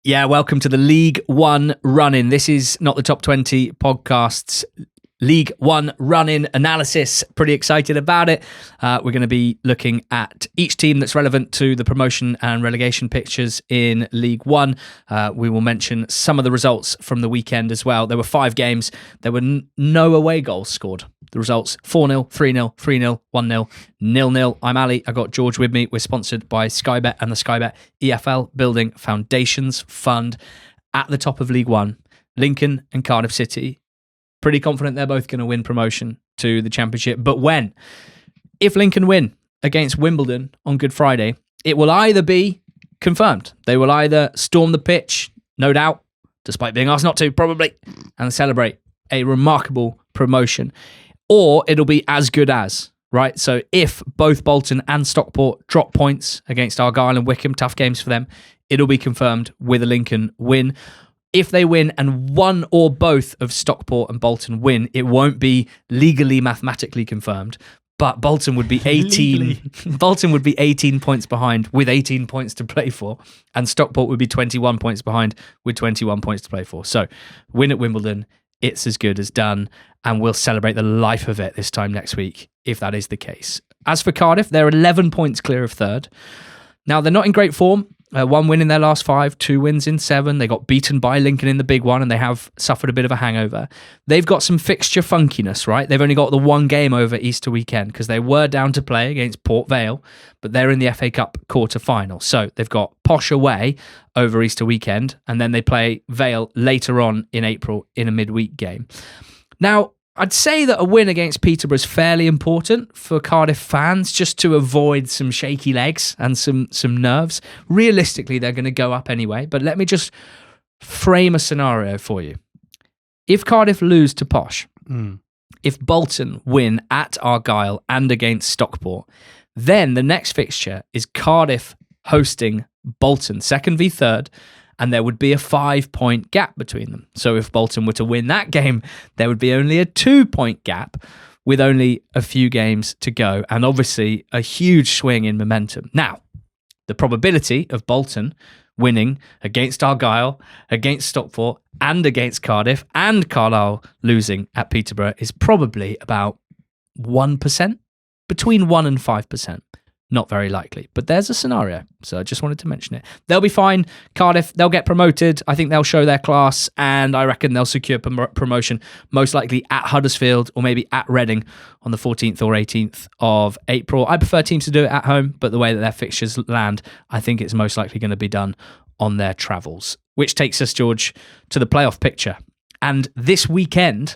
Yeah, welcome to the League One run-in. This is not the Top 20 podcast's League One run-in analysis. Pretty excited about it. We're going to be looking at each team that's relevant to the promotion and relegation pictures in League One. We will mention some of the results from the weekend as well. There were 5 games. There were no away goals scored. The results 4-0, 3-0, 3-0, 1-0, 0-0. I'm Ali. I got George with me. We're sponsored by Sky Bet and the Sky Bet EFL Building Foundations Fund. At the top of League One, Lincoln and Cardiff City. Pretty confident they're both going to win promotion to the Championship. But when? If Lincoln win against Wimbledon on Good Friday, it will either be confirmed. They will either storm the pitch, no doubt, despite being asked not to, probably, and celebrate a remarkable promotion. Or it'll be as good as, right? So if both Bolton and Stockport drop points against Argyle and Wycombe, tough games for them, it'll be confirmed with a Lincoln win. If they win and one or both of Stockport and Bolton win, it won't be legally mathematically confirmed, but Bolton would be 18 Bolton would be 18 points behind with 18 points to play for, and Stockport would be 21 points behind with 21 points to play for. So win at Wimbledon, it's as good as done, and we'll celebrate the life of it this time next week if that is the case. As for Cardiff, they're 11 points clear of third. Now, they're not in great form. 1 win in their last 5, 2 wins in 7. They got beaten by Lincoln in the big one, and they have suffered a bit of a hangover. They've got some fixture funkiness, right? They've only got the one game over Easter weekend because they were down to play against Port Vale, but they're in the FA Cup quarter-final. So they've got Posh away over Easter weekend, and then they play Vale later on in April in a midweek game. Now, I'd say that a win against Peterborough is fairly important for Cardiff fans just to avoid some shaky legs and some nerves. Realistically, they're going to go up anyway, but let me just frame a scenario for you. If Cardiff lose to Posh, if Bolton win at Argyle and against Stockport, then the next fixture is Cardiff hosting Bolton, second v third, and there would be a 5-point gap between them. So if Bolton were to win that game, there would be only a 2-point gap with only a few games to go, and obviously a huge swing in momentum. Now, the probability of Bolton winning against Argyle, against Stockport, and against Cardiff, and Carlisle losing at Peterborough is probably about 1%, between 1 and 5%. Not very likely, but there's a scenario, so I just wanted to mention it. They'll be fine. Cardiff, they'll get promoted. I think they'll show their class, and I reckon they'll secure promotion, most likely at Huddersfield or maybe at Reading on the 14th or 18th of April. I prefer teams to do it at home, but the way that their fixtures land, I think it's most likely going to be done on their travels. Which takes us, George, to the playoff picture. And this weekend,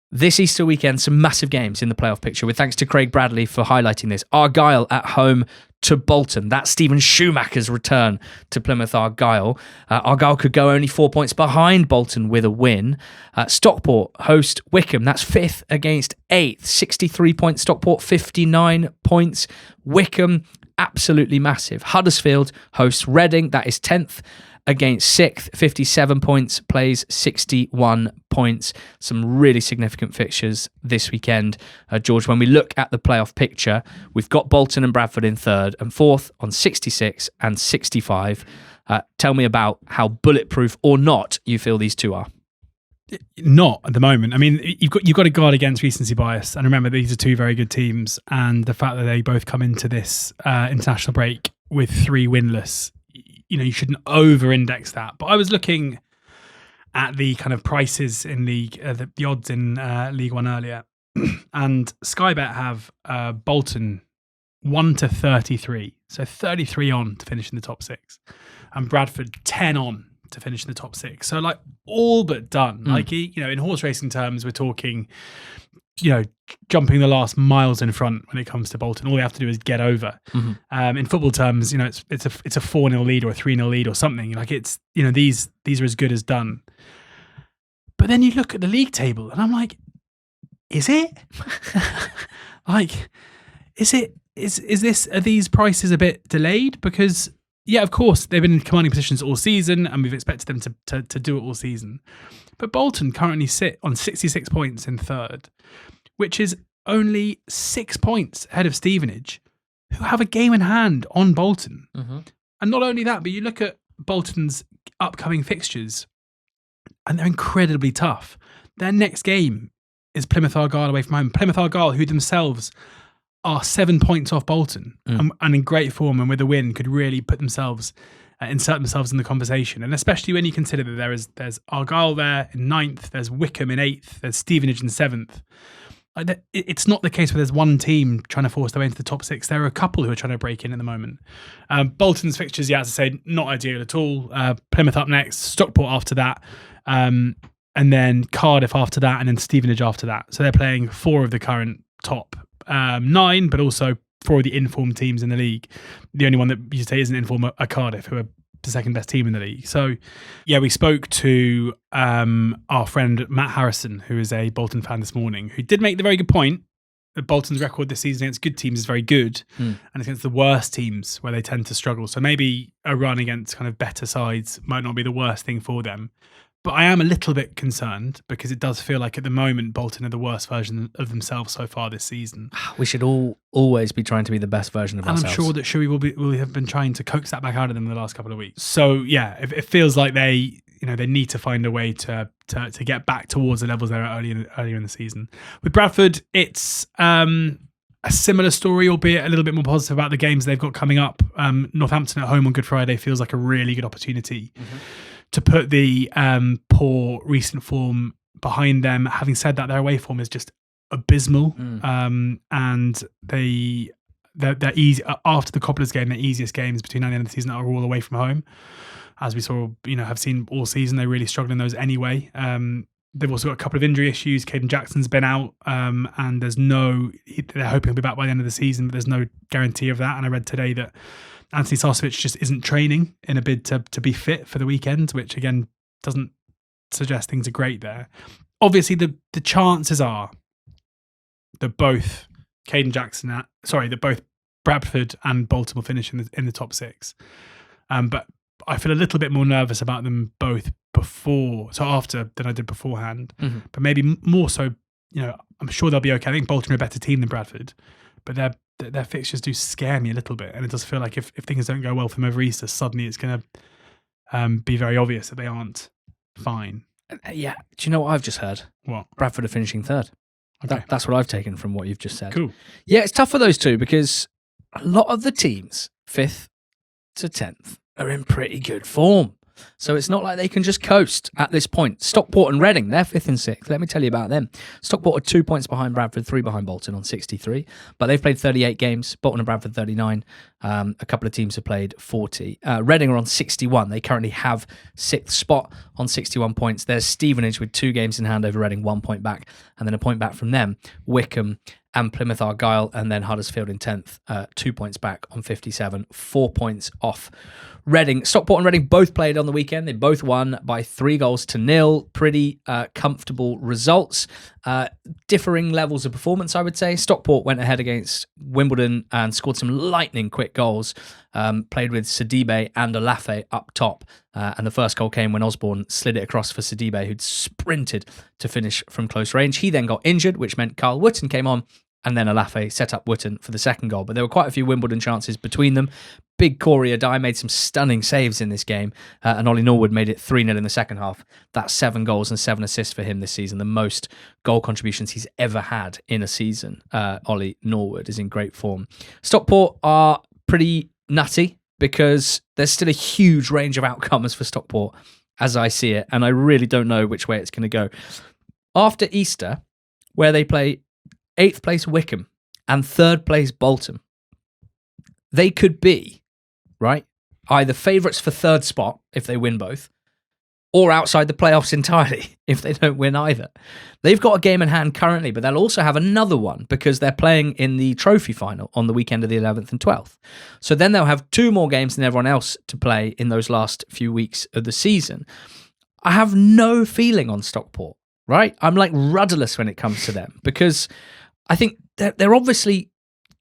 this Easter weekend, some massive games in the playoff picture, with thanks to Craig Bradley for highlighting this. Argyle at home to Bolton. That's Stephen Schumacher's return to Plymouth Argyle. Argyle could go only 4 points behind Bolton with a win. Stockport host Wycombe. That's 5th against 8th. 63 points. Stockport 59 points. Wycombe, absolutely massive. Huddersfield hosts Reading. That is 10th. Against 6th, 57 points, plays 61 points. Some really significant fixtures this weekend. George, when we look at the playoff picture, we've got Bolton and Bradford in 3rd and 4th on 66 and 65. Tell me about how bulletproof or not you feel these two are. Not at the moment. I mean, you've got to guard against recency bias. And remember, these are two very good teams. And the fact that they both come into this international break with 3 winless, you shouldn't over-index that. But I was looking at the kind of prices in league, the odds in League One earlier, and Sky Bet have Bolton 1-33, so 33 on to finish in the top 6, and Bradford 10 on to finish in the top 6. So like all but done. Like in horse racing terms, we're talking, jumping the last miles in front when it comes to Bolton. All they have to do is get over. In football terms, it's a 4-0 lead or a 3-0 lead or something. Like it's, these are as good as done. But then you look at the league table and I'm like, is it? Like, are these prices a bit delayed? Because yeah, of course, they've been in commanding positions all season and we've expected them to do it all season. But Bolton currently sit on 66 points in 3rd, which is only 6 points ahead of Stevenage, who have a game in hand on Bolton. And not only that, but you look at Bolton's upcoming fixtures, and they're incredibly tough. Their next game is Plymouth Argyle away from home. Plymouth Argyle, who themselves are 7 points off Bolton and in great form, and with a win could really put themselves, insert themselves in the conversation. And especially when you consider that there's Argyle there in 9th, there's Wycombe in 8th, there's Stevenage in 7th. It's not the case where there's one team trying to force their way into the top 6. There are a couple who are trying to break in at the moment. Bolton's fixtures, as I say, not ideal at all. Plymouth up next, Stockport after that, and then Cardiff after that, and then Stevenage after that. So they're playing 4 of the current top 9, but also 4 of the informed teams in the league. The only one that you say isn't informed are Cardiff, who are the second best team in the league. So yeah, we spoke to our friend Matt Harrison, who is a Bolton fan this morning, who did make the very good point that Bolton's record this season against good teams is very good, and against the worst teams where they tend to struggle. So maybe a run against kind of better sides might not be the worst thing for them. But I am a little bit concerned because it does feel like at the moment Bolton are the worst version of themselves so far this season. We should always be trying to be the best version of ourselves. And I'm sure that Shuey will have been trying to coax that back out of them in the last couple of weeks. So yeah, it feels like they need to find a way to get back towards the levels they were earlier in the season. With Bradford, it's a similar story, albeit a little bit more positive about the games they've got coming up. Northampton at home on Good Friday feels like a really good opportunity to put the poor recent form behind them. Having said that, their away form is just abysmal, and they're easy after the Cobblers game. Their easiest games between now and the end of the season are all away from home, as we saw. Have seen all season. They really struggle in those anyway. They've also got a couple of injury issues. Caden Jackson's been out, and they're hoping he'll be back by the end of the season, but there's no guarantee of that. And I read today that Anthony Sarcevic just isn't training in a bid to be fit for the weekend, which again doesn't suggest things are great there. Obviously, the chances are that both Bradford and Bolton will finish in the top 6. But I feel a little bit more nervous about them both after than I did beforehand. But maybe more so, I'm sure they'll be okay. I think Bolton are a better team than Bradford, but their fixtures do scare me a little bit, and it does feel like if things don't go well for them over Easter, suddenly it's going to be very obvious that they aren't fine. Yeah. Do you know what I've just heard? What? Bradford are finishing 3rd. Okay. That's what I've taken from what you've just said. Cool. Yeah, it's tough for those two because a lot of the teams, 5th to 10th, are in pretty good form. So it's not like they can just coast at this point. Stockport and Reading, they're 5th and 6th. Let me tell you about them. Stockport are 2 points behind Bradford, 3 behind Bolton on 63. But they've played 38 games. Bolton and Bradford 39. A couple of teams have played 40. Reading are on 61. They currently have 6th spot on 61 points. There's Stevenage with 2 games in hand over Reading, 1 point back. And then a point back from them, Wycombe and Plymouth Argyle, and then Huddersfield in 10th, 2 points back on 57, 4 points off Reading. Stockport and Reading both played on the weekend. They both won by 3-0. Pretty comfortable results. Differing levels of performance, I would say. Stockport went ahead against Wimbledon and scored some lightning quick goals. Played with Sidibe and Olafe up top. And the first goal came when Osborne slid it across for Sidibe, who'd sprinted to finish from close range. He then got injured, which meant Carl Wootton came on, and then Olafe set up Wootton for the second goal. But there were quite a few Wimbledon chances between them. Big Corey Adai made some stunning saves in this game, and Ollie Norwood made it 3-0 in the second half. That's 7 goals and 7 assists for him this season, the most goal contributions he's ever had in a season. Ollie Norwood is in great form. Stockport are pretty nutty because there's still a huge range of outcomes for Stockport as I see it, and I really don't know which way it's going to go. After Easter, where they play 8th place Wycombe and 3rd place Bolton, they could be, right, either favourites for 3rd spot if they win both, or outside the playoffs entirely if they don't win either. They've got a game in hand currently, but they'll also have another one because they're playing in the trophy final on the weekend of the 11th and 12th. So then they'll have 2 more games than everyone else to play in those last few weeks of the season. I have no feeling on Stockport, right? I'm like rudderless when it comes to them because I think they're obviously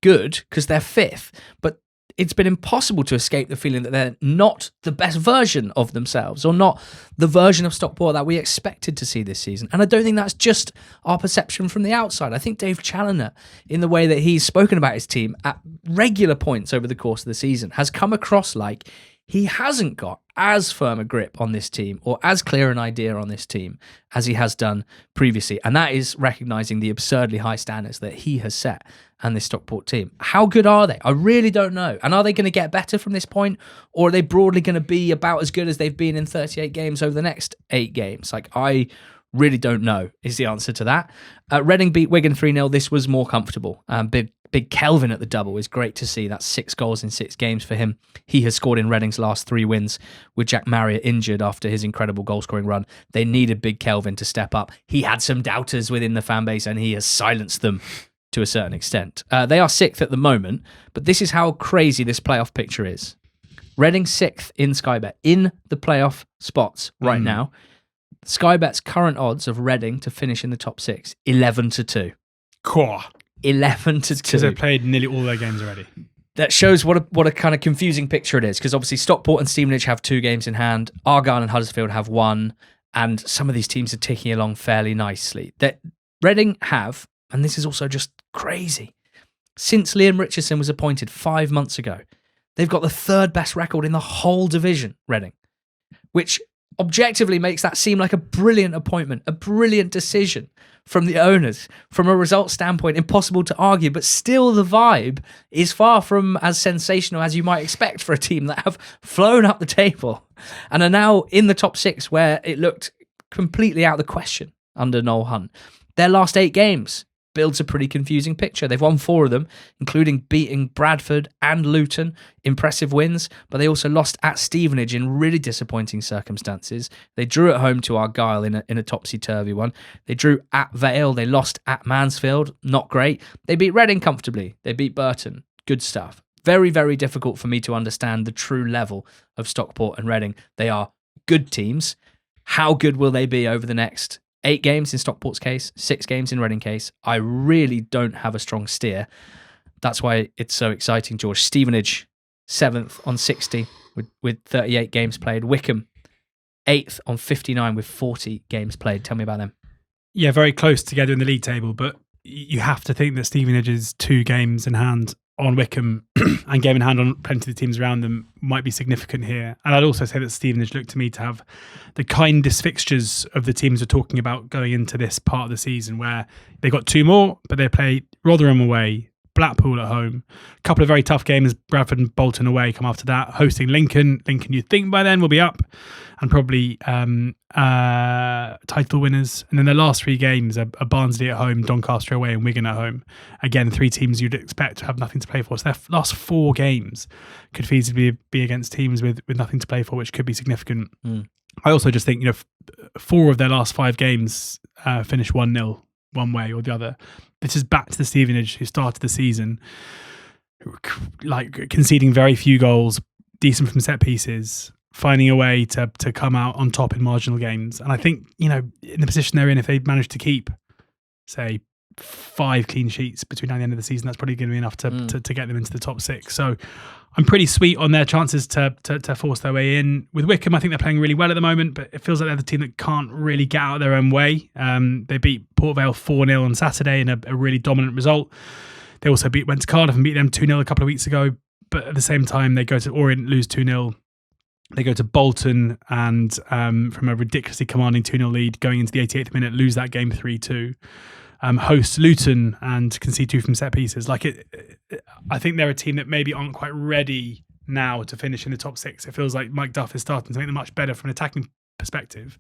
good because they're 5th, but it's been impossible to escape the feeling that they're not the best version of themselves or not the version of Stockport that we expected to see this season. And I don't think that's just our perception from the outside. I think Dave Challoner, in the way that he's spoken about his team at regular points over the course of the season, has come across like he hasn't got as firm a grip on this team or as clear an idea on this team as he has done previously. And that is recognising the absurdly high standards that he has set and this Stockport team. How good are they? I really don't know. And are they going to get better from this point? Or are they broadly going to be about as good as they've been in 38 games over the next 8 games? Like, I really don't know is the answer to that. Reading beat Wigan 3-0. This was more comfortable. Big Kelvin at the double is great to see. That's 6 goals in 6 games for him. He has scored in Reading's last 3 wins with Jack Marriott injured after his incredible goal-scoring run. They needed Big Kelvin to step up. He had some doubters within the fan base and he has silenced them to a certain extent. They are 6th at the moment, but this is how crazy this playoff picture is. Reading 6th in Sky Bet in the playoff spots right now. Sky Bet's current odds of Reading to finish in the top 6, 11-2. Cool. 11-2. Because they've played nearly all their games already. That shows what a kind of confusing picture it is, because obviously Stockport and Stevenage have 2 games in hand, Argyle and Huddersfield have 1, and some of these teams are ticking along fairly nicely. That Reading have, and this is also just crazy, since Liam Richardson was appointed 5 months ago, they've got the 3rd best record in the whole division, Reading, which objectively makes that seem like a brilliant appointment, a brilliant decision from the owners. From a result standpoint, impossible to argue, but still the vibe is far from as sensational as you might expect for a team that have flown up the table and are now in the top 6 where it looked completely out of the question under Noel Hunt. Their last 8 games builds a pretty confusing picture. They've won 4 of them, including beating Bradford and Luton. Impressive wins, but they also lost at Stevenage in really disappointing circumstances. They drew at home to Argyle in a topsy-turvy one. They drew at Vale. They lost at Mansfield. Not great. They beat Reading comfortably. They beat Burton. Good stuff. Very, very difficult for me to understand the true level of Stockport and Reading. They are good teams. How good will they be over the next 8 games in Stockport's case, 6 games in Reading case? I really don't have a strong steer. That's why it's so exciting, George. Stevenage, 7th on 60 with 38 games played. Wycombe, 8th on 59 with 40 games played. Tell me about them. Yeah, very close together in the league table, but you have to think that Stevenage's 2 games in hand on Wycombe and game in hand on plenty of the teams around them might be significant here. And I'd also say that Stevenage looked to me to have the kindest fixtures of the teams we're talking about going into this part of the season, where they got 2 more, but they play Rotherham away, Blackpool at home, a couple of very tough games, Bradford and Bolton away come after that, hosting Lincoln. Lincoln, you'd think by then will be up and probably title winners. And then their last 3 games are Barnsley at home, Doncaster away and Wigan at home. Again, 3 teams you'd expect to have nothing to play for. So their last 4 games could feasibly be against teams with nothing to play for, which could be significant. I also just think, 4 of their last 5 games finished 1-0 one way or the other. This is back to the Stevenage who started the season like conceding very few goals, decent from set pieces, finding a way to come out on top in marginal games. And I think, in the position they're in, if they manage to keep, say, 5 clean sheets between now and the end of the season, that's probably going to be enough to get them into the top 6. So I'm pretty sweet on their chances to force their way in. With Wycombe, I think they're playing really well at the moment, but it feels like they're the team that can't really get out of their own way. They beat Port Vale 4-0 on Saturday in a really dominant result. They also went to Cardiff and beat them 2-0 a couple of weeks ago. But at the same time, they go to Orient, lose 2-0. They go to Bolton and from a ridiculously commanding 2-0 lead going into the 88th minute, lose that game 3-2. Host Luton and concede 2 from set pieces. I think they're a team that maybe aren't quite ready now to finish in the top 6. It feels like Mike Duff is starting to make them much better from an attacking perspective.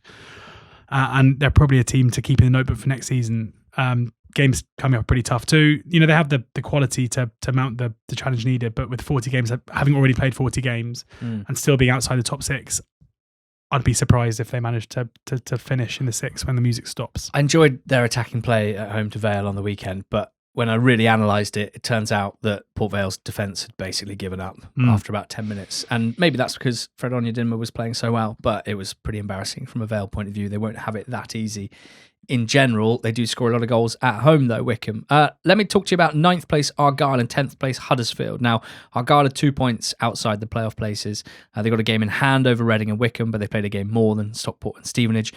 And they're probably a team to keep in the notebook for next season. Games coming up pretty tough too. They have the quality to mount the challenge needed, but with 40 games, having already played 40 games and still being outside the top 6, I'd be surprised if they managed to finish in the 6 when the music stops. I enjoyed their attacking play at home to Vale on the weekend, but when I really analysed it, it turns out that Port Vale's defence had basically given up after about 10 minutes. And maybe that's because Fred Onyedinma was playing so well, but it was pretty embarrassing from a Vale point of view. They won't have it that easy. In general, they do score a lot of goals at home, though, Wycombe. Let me talk to you about 9th place Argyle and 10th place Huddersfield. Now, Argyle are 2 points outside the playoff places. They got a game in hand over Reading and Wycombe, but they played a game more than Stockport and Stevenage.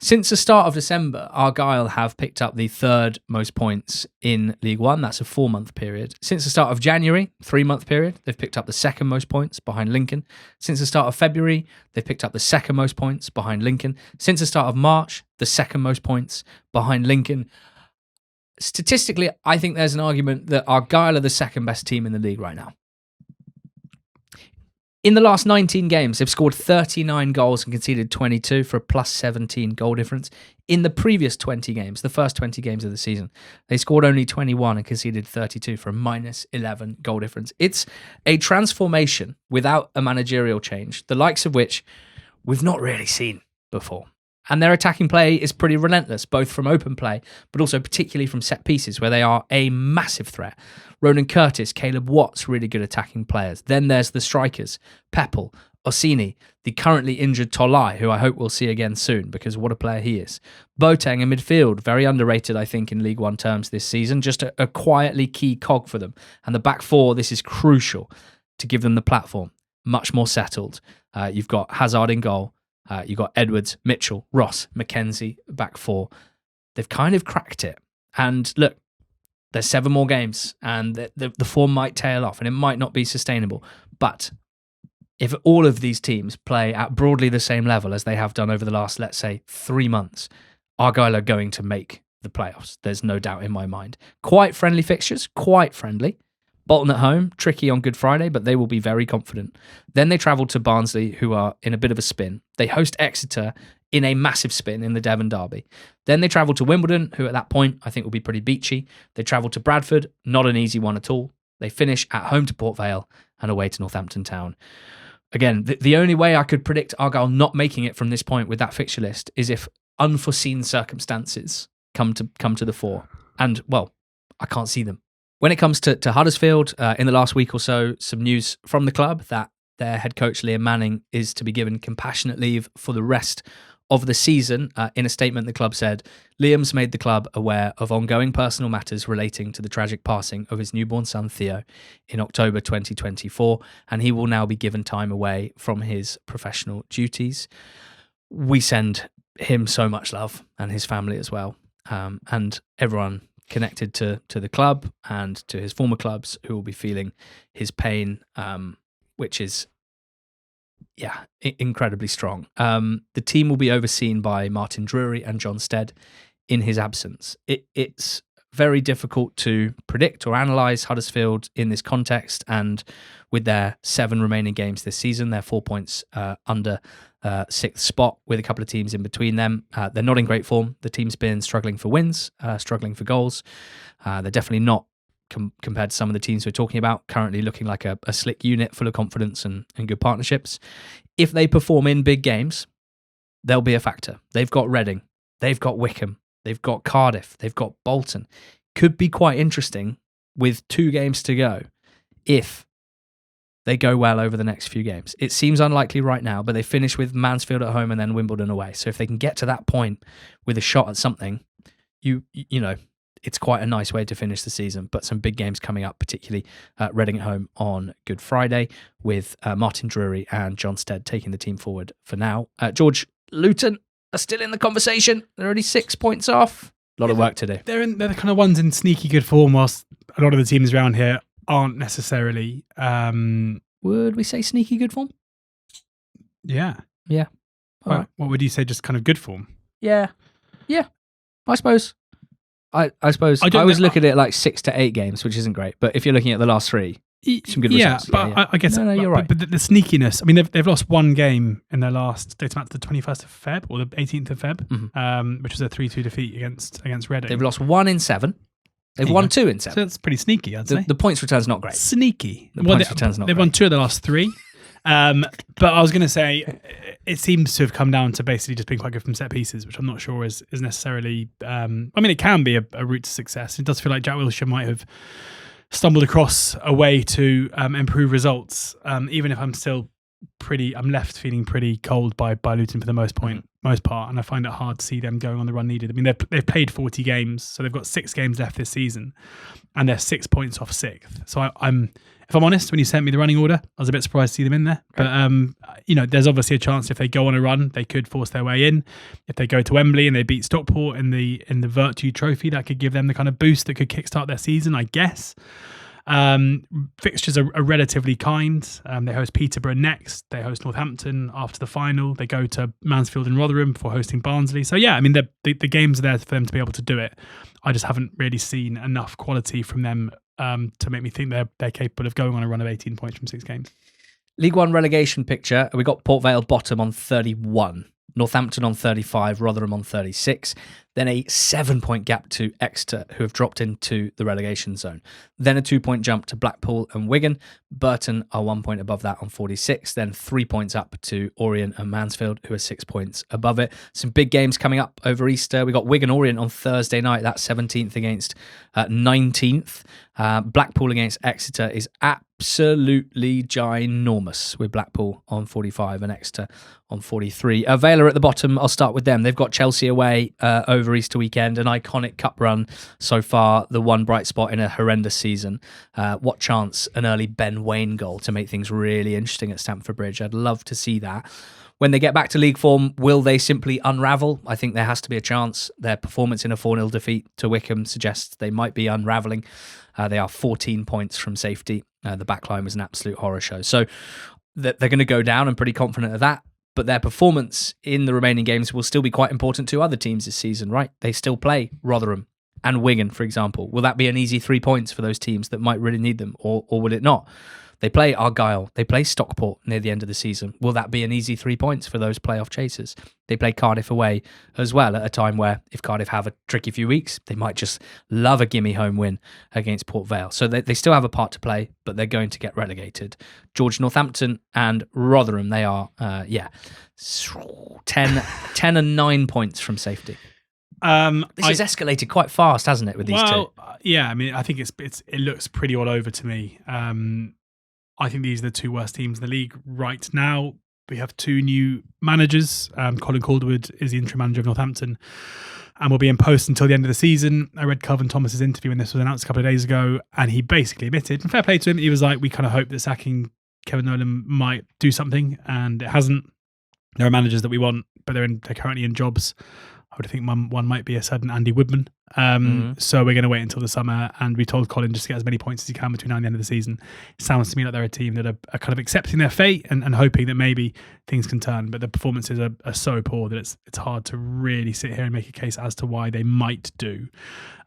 Since the start of December, Argyle have picked up the third most points in League One. That's a 4-month period. Since the start of January, 3-month period, they've picked up the second most points behind Lincoln. Since the start of February, they've picked up the second most points behind Lincoln. Since the start of March, the second most points behind Lincoln. Statistically, I think there's an argument that Argyle are the second best team in the league right now. In the last 19 games, they've scored 39 goals and conceded 22 for a plus 17 goal difference. In the previous 20 games, the first 20 games of the season, they scored only 21 and conceded 32 for a minus 11 goal difference. It's a transformation without a managerial change, the likes of which we've not really seen before. And their attacking play is pretty relentless, both from open play, but also particularly from set pieces, where they are a massive threat. Ronan Curtis, Caleb Watts, really good attacking players. Then there's the strikers, Peppel, Orsini, the currently injured Tolai, who I hope we'll see again soon, because what a player he is. Boateng in midfield, very underrated, I think, in League One terms this season. Just a quietly key cog for them. And the back four, this is crucial to give them the platform. Much more settled. You've got Hazard in goal. You've got Edwards, Mitchell, Ross, Mackenzie, back four. They've kind of cracked it. And look, there's 7 more games, and the form might tail off, and it might not be sustainable. But if all of these teams play at broadly the same level as they have done over the last, let's say, 3 months, Argyle are going to make the playoffs. There's no doubt in my mind. Quite friendly fixtures, quite friendly. Bolton at home, tricky on Good Friday, but they will be very confident. Then they travel to Barnsley, who are in a bit of a spin. They host Exeter in a massive spin in the Devon Derby. Then they travel to Wimbledon, who at that point I think will be pretty beachy. They travel to Bradford, not an easy one at all. They finish at home to Port Vale and away to Northampton Town. Again, the only way I could predict Argyle not making it from this point with that fixture list is if unforeseen circumstances come to the fore. And, well, I can't see them. When it comes to Huddersfield, in the last week or so, some news from the club that their head coach, Liam Manning, is to be given compassionate leave for the rest of the season. In a statement, the club said, Liam's made the club aware of ongoing personal matters relating to the tragic passing of his newborn son, Theo, in October 2024, and he will now be given time away from his professional duties. We send him so much love, and his family as well, and everyone connected to the club and to his former clubs who will be feeling his pain, which is, incredibly strong. The team will be overseen by Martin Drury and John Stead in his absence. It's very difficult to predict or analyse Huddersfield in this context, and with their 7 remaining games this season, they're 4 points under 6th spot with a couple of teams in between them. They're not in great form. The team's been struggling for wins, struggling for goals. They're definitely not, compared to some of the teams we're talking about, currently looking like a slick unit full of confidence and good partnerships. If they perform in big games, they'll be a factor. They've got Reading, they've got Wycombe, they've got Cardiff, they've got Bolton. Could be quite interesting with 2 games to go if they go well over the next few games. It seems unlikely right now, but they finish with Mansfield at home and then Wimbledon away. So if they can get to that point with a shot at something, you know, it's quite a nice way to finish the season. But some big games coming up, particularly Reading at home on Good Friday, with Martin Drury and John Stead taking the team forward for now. George, Luton are still in the conversation. They're only 6 points off. A lot of work to do. They're the kind of ones in sneaky good form, whilst a lot of the teams around here aren't necessarily. Would we say sneaky good form? Yeah. Yeah. All right. What would you say? Just kind of good form? Yeah. I suppose. I always look at it like 6 to 8 games, which isn't great. But if you're looking at the last 3, some good results. But I guess no, you're right. But the sneakiness. I mean, they've lost 1 game in their last. Dates back to the 21st of Feb or the 18th of Feb, which was a 3-2 defeat against Reading. They've lost 1 in 7. They've won 2 in 7. So that's pretty sneaky, I'd say. The points return's not great. Sneaky. They've won 2 of the last 3. But I was going to say, it seems to have come down to basically just being quite good from set pieces, which I'm not sure is necessarily. I mean, it can be a route to success. It does feel like Jack Wilshere might have stumbled across a way to improve results, even if I'm still I'm left feeling pretty cold by Luton for the most part, and I find it hard to see them going on the run needed. I mean, they've played 40 games, so they've got 6 games left this season, and they're 6 points off 6th. So if I'm honest, when you sent me the running order, I was a bit surprised to see them in there. Okay. But there's obviously a chance if they go on a run, they could force their way in. If they go to Wembley and they beat Stockport in the Virtue Trophy, that could give them the kind of boost that could kickstart their season, I guess. Fixtures are relatively kind. They host Peterborough next. They host Northampton after the final. They go to Mansfield and Rotherham before hosting Barnsley. So yeah, I mean the games are there for them to be able to do it. I just haven't really seen enough quality from them to make me think they're capable of going on a run of 18 points from 6 games. League One relegation picture. We got Port Vale bottom on 31. Northampton on 35, Rotherham on 36. Then a 7-point gap to Exeter, who have dropped into the relegation zone. Then a 2-point jump to Blackpool and Wigan. Burton are 1 point above that on 46. Then 3 points up to Orient and Mansfield, who are 6 points above it. Some big games coming up over Easter. We got Wigan Orient on Thursday night. That's 17th against 19th. Blackpool against Exeter is absolutely ginormous, with Blackpool on 45 and Exeter on 43. Vale are at the bottom. I'll start with them. They've got Chelsea away over Easter weekend, an iconic cup run so far, the one bright spot in a horrendous season. What chance an early Ben Waine goal to make things really interesting at Stamford Bridge. I'd love to see that. When they get back to league form, will they simply unravel? I think there has to be a chance. Their performance in a 4-0 defeat to Wycombe suggests they might be unravelling. They are 14 points from safety. The backline was an absolute horror show. So they're going to go down. I'm pretty confident of that. But their performance in the remaining games will still be quite important to other teams this season, right? They still play Rotherham and Wigan, for example. Will that be an easy 3 points for those teams that might really need them, or will it not? They play Argyle. They play Stockport near the end of the season. Will that be an easy 3 points for those playoff chasers? They play Cardiff away as well at a time where if Cardiff have a tricky few weeks, they might just love a gimme home win against Port Vale. So they still have a part to play, but they're going to get relegated. George, Northampton and Rotherham, they are, 10 and 9 points from safety. This has escalated quite fast, hasn't it, with these two? Yeah, I mean, I think it looks pretty all over to me. I think these are the 2 worst teams in the league right now. We have 2 new managers. Colin Calderwood is the interim manager of Northampton and will be in post until the end of the season. I read Calvin Thomas's interview when this was announced a couple of days ago, and he basically admitted, and fair play to him, he was like, we kind of hope that sacking Kevin Nolan might do something, and it hasn't. There are managers that we want, but they're currently in jobs. I would think one might be a certain Andy Woodman. So we're going to wait until the summer, and we told Colin just to get as many points as he can between now and the end of the season. It sounds to me like they're a team that are kind of accepting their fate and hoping that maybe things can turn, but the performances are so poor that it's hard to really sit here and make a case as to why they might do.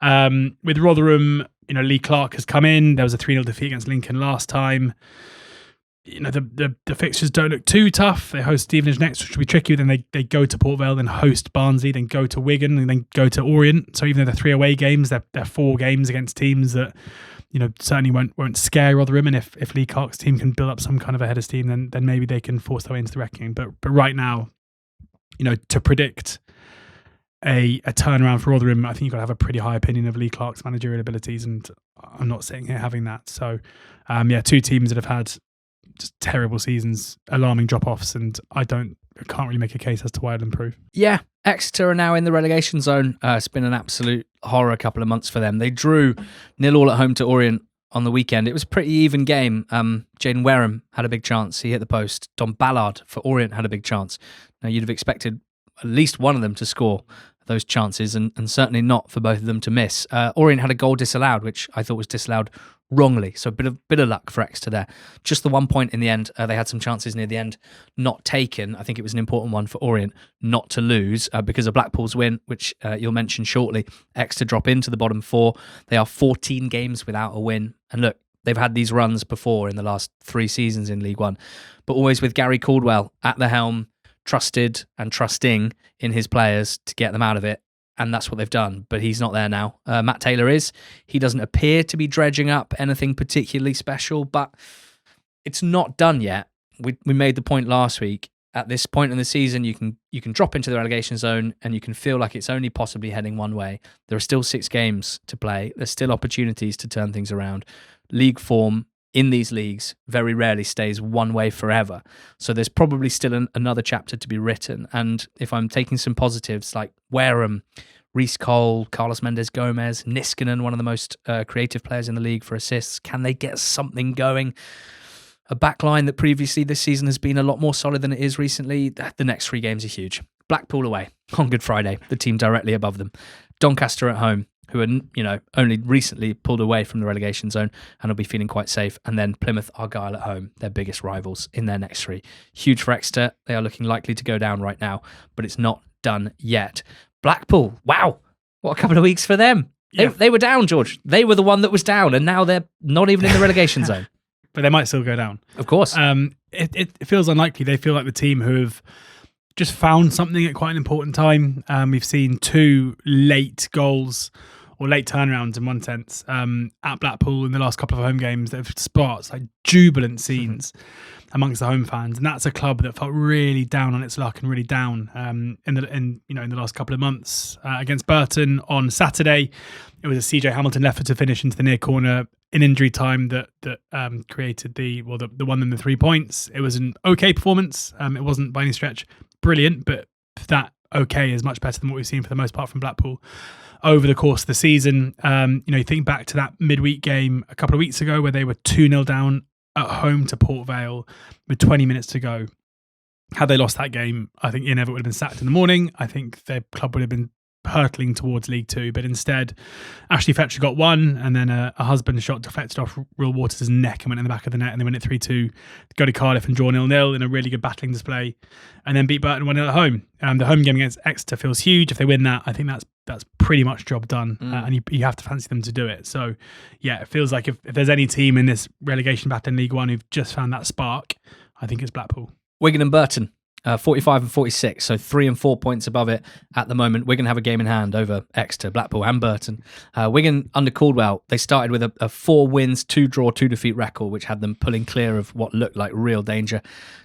With Rotherham, Lee Clark has come in. There was a 3-0 defeat against Lincoln last time. The fixtures don't look too tough. They host Stevenage next, which will be tricky. Then they go to Port Vale, then host Barnsley, then go to Wigan, and then go to Orient. So even though they're 3 away games, they're 4 games against teams that certainly won't scare Rotherham. And if Lee Clark's team can build up some kind of a head of steam, then maybe they can force their way into the reckoning. But right now, to predict a turnaround for Rotherham, I think you've got to have a pretty high opinion of Lee Clark's managerial abilities, and I'm not sitting here having that. So 2 teams that have had just terrible seasons, alarming drop-offs, and I can't really make a case as to why it'll improve. Yeah, Exeter are now in the relegation zone. It's been an absolute horror couple of months for them. They drew 0-0 at home to Orient on the weekend. It was a pretty even game. Jaden Wareham had a big chance. He hit the post. Don Ballard for Orient had a big chance. Now, you'd have expected at least one of them to score those chances, and certainly not for both of them to miss. Orient had a goal disallowed, which I thought was disallowed wrongly. So a bit of luck for Exeter there. Just the 1 point in the end. They had some chances near the end not taken. I think it was an important one for Orient not to lose because of Blackpool's win, which you'll mention shortly. Exeter drop into the bottom 4. They are 14 games without a win. And look, they've had these runs before in the last 3 seasons in League One, but always with Gary Caldwell at the helm, trusted and trusting in his players to get them out of it. And that's what they've done, but he's not there now. Matt Taylor is. He doesn't appear to be dredging up anything particularly special, but it's not done yet. We made the point last week. At this point in the season, you can drop into the relegation zone and you can feel like it's only possibly heading one way. There are still 6 games to play. There's still opportunities to turn things around. League form in these leagues very rarely stays one way forever. So there's probably still another chapter to be written. And if I'm taking some positives like Wareham, Reece Cole, Carlos Mendes-Gomez, Niskanen, one of the most creative players in the league for assists, can they get something going? A backline that previously this season has been a lot more solid than it is recently. The next 3 games are huge. Blackpool away on Good Friday, the team directly above them. Doncaster at home, who are, only recently pulled away from the relegation zone and will be feeling quite safe. And then Plymouth, Argyle at home, their biggest rivals in their next 3. Huge for Exeter. They are looking likely to go down right now, but it's not done yet. Blackpool, wow, what a couple of weeks for them. Yeah. They were down, George. They were the one that was down, and now they're not even in the relegation zone. But they might still go down. Of course. It feels unlikely. They feel like the team who have just found something at quite an important time. We've seen 2 late goals or late turnarounds in one sense at Blackpool in the last couple of home games that have sparked like jubilant scenes amongst the home fans, and that's a club that felt really down on its luck and really down in the last couple of months. Against Burton on Saturday, it was a CJ Hamilton left foot to finish into the near corner in injury time that created the won them the 3 points. It was an okay performance. It wasn't by any stretch brilliant, but that okay is much better than what we've seen for the most part from Blackpool over the course of the season. You think back to that midweek game a couple of weeks ago where they were 2-0 down at home to Port Vale with 20 minutes to go. Had they lost that game, I think Ian Evatt would have been sacked in the morning. I think their club would have been hurtling towards League Two, but instead Ashley Fletcher got 1, and then a husband shot deflected off Will Waters' neck and went in the back of the net, and they win it 3-2, go to Cardiff and draw 0-0 in a really good battling display, and then beat Burton 1-0 at home. The home game against Exeter feels huge. If they win that, I think that's pretty much job done, and you have to fancy them to do it. So yeah, it feels like if there's any team in this relegation battle in League One who've just found that spark, I think it's Blackpool. Wigan and Burton. 45 and 46, so 3 and 4 points above it at the moment. Wigan have a game in hand over Exeter, Blackpool and Burton. Wigan under Caldwell, they started with a 4 wins, 2 draw, 2 defeat record, which had them pulling clear of what looked like real danger.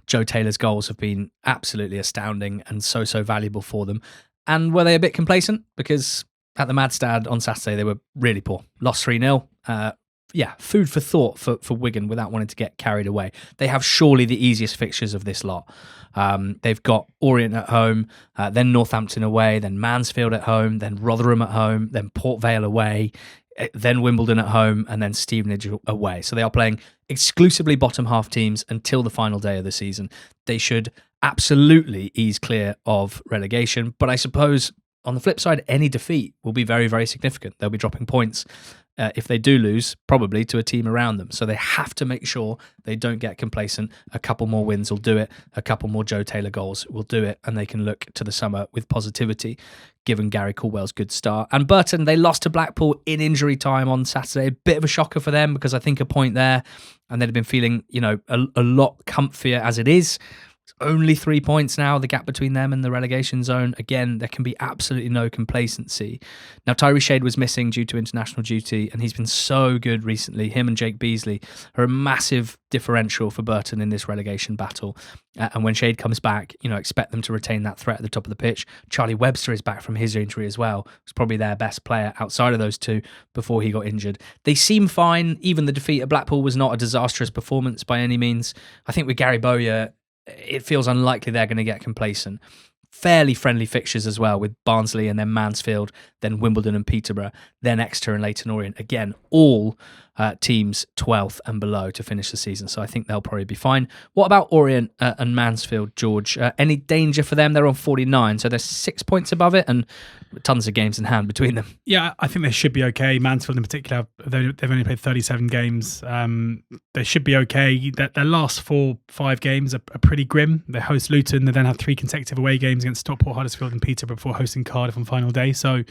Joe Taylor's goals have been absolutely astounding and so valuable for them. And were they a bit complacent? Because at the Madstad on Saturday, they were really poor. Lost 3-0. Food for thought for Wigan without wanting to get carried away. They have surely the easiest fixtures of this lot. They've got Orient at home, then Northampton away, then Mansfield at home, then Rotherham at home, then Port Vale away, then Wimbledon at home, and then Stevenage away. So they are playing exclusively bottom half teams until the final day of the season. They should absolutely ease clear of relegation, but I suppose on the flip side, any defeat will be very, very significant. They'll be dropping points if they do lose, probably to a team around them. So they have to make sure they don't get complacent. A couple more wins will do it. A couple more Joe Taylor goals will do it. And they can look to the summer with positivity, given Gary Caldwell's good start. And Burton, they lost to Blackpool in injury time on Saturday. A bit of a shocker for them because I think a point there, and they'd have been feeling, a lot comfier as it is. Only 3 points now, the gap between them and the relegation zone. Again, there can be absolutely no complacency. Now, Tyree Shade was missing due to international duty, and he's been so good recently. Him and Jake Beasley are a massive differential for Burton in this relegation battle. And when Shade comes back, expect them to retain that threat at the top of the pitch. Charlie Webster is back from his injury as well. He's probably their best player outside of those two before he got injured. They seem fine. Even the defeat at Blackpool was not a disastrous performance by any means. I think with Gary Bowyer, it feels unlikely they're going to get complacent. Fairly friendly fixtures as well with Barnsley and then Mansfield, then Wimbledon and Peterborough, then Exeter and Leyton Orient. Again, all teams 12th and below to finish the season. So I think they'll probably be fine. What about Orient and Mansfield, George? Any danger for them? They're on 49, so they're 6 points above it and tons of games in hand between them. Yeah, I think they should be okay. Mansfield in particular, they've only played 37 games. They should be okay. Their last 4-5 games are pretty grim. They host Luton, they then have 3 consecutive away games against Stockport, Huddersfield and Peterborough before hosting Cardiff on final day. So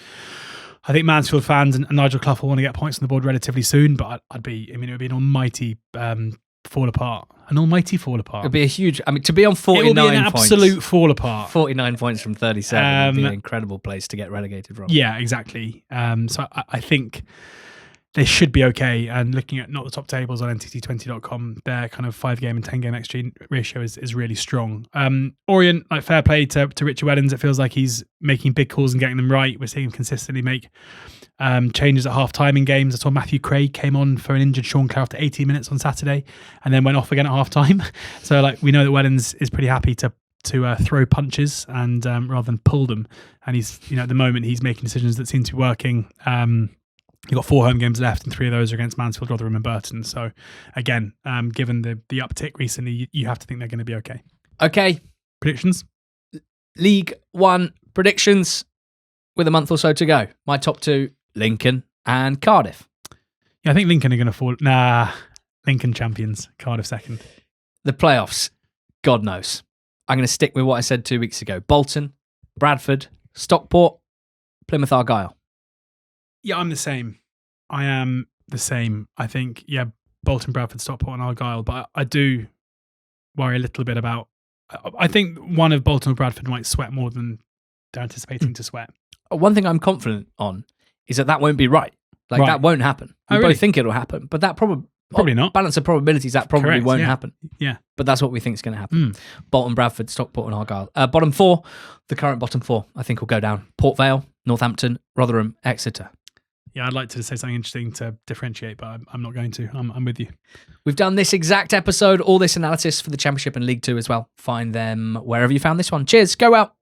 I think Mansfield fans and Nigel Clough will want to get points on the board relatively soon, but it would be an almighty fall apart. An almighty fall apart. It'd be a huge, to be on 49 points. It will be an absolute fall apart. 49 points from 37 would be an incredible place to get relegated from. Yeah, exactly. So I think they should be okay. And looking at not the top tables on NTT20.com, their kind of 5-game and 10-game XG ratio is really strong. Orient, fair play to Richie Wellens. It feels like he's making big calls and getting them right. We're seeing him consistently make changes at half-time in games. I saw Matthew Craig came on for an injured Sean Clare after 18 minutes on Saturday and then went off again at half-time. So like we know that Wellens is pretty happy to throw punches and rather than pull them. And he's, at the moment he's making decisions that seem to be working. You've got 4 home games left and 3 of those are against Mansfield, Rotherham and Burton. So again, given the uptick recently, you have to think they're going to be okay. Okay. Predictions? League One predictions with a month or so to go. My top 2, Lincoln and Cardiff. Yeah, I think Lincoln are going to fall. Nah, Lincoln champions, Cardiff second. The playoffs, God knows. I'm going to stick with what I said 2 weeks ago. Bolton, Bradford, Stockport, Plymouth, Argyle. Yeah, I'm the same. I am the same. I think, Bolton, Bradford, Stockport and Argyle. But I do worry a little bit about... I think one of Bolton or Bradford might sweat more than they're anticipating to sweat. One thing I'm confident on is that won't be right. Like, that won't happen. We really? both think it'll happen, but that probably not. Balance of probabilities, that probably Correct, won't happen. Yeah. But that's what we think is going to happen. Bolton, Bradford, Stockport and Argyle. Bottom 4, the current bottom 4, I think will go down. Port Vale, Northampton, Rotherham, Exeter. Yeah, I'd like to say something interesting to differentiate, but I'm not going to. I'm with you. We've done this exact episode, all this analysis for the Championship and League 2 as well. Find them wherever you found this one. Cheers. Go out.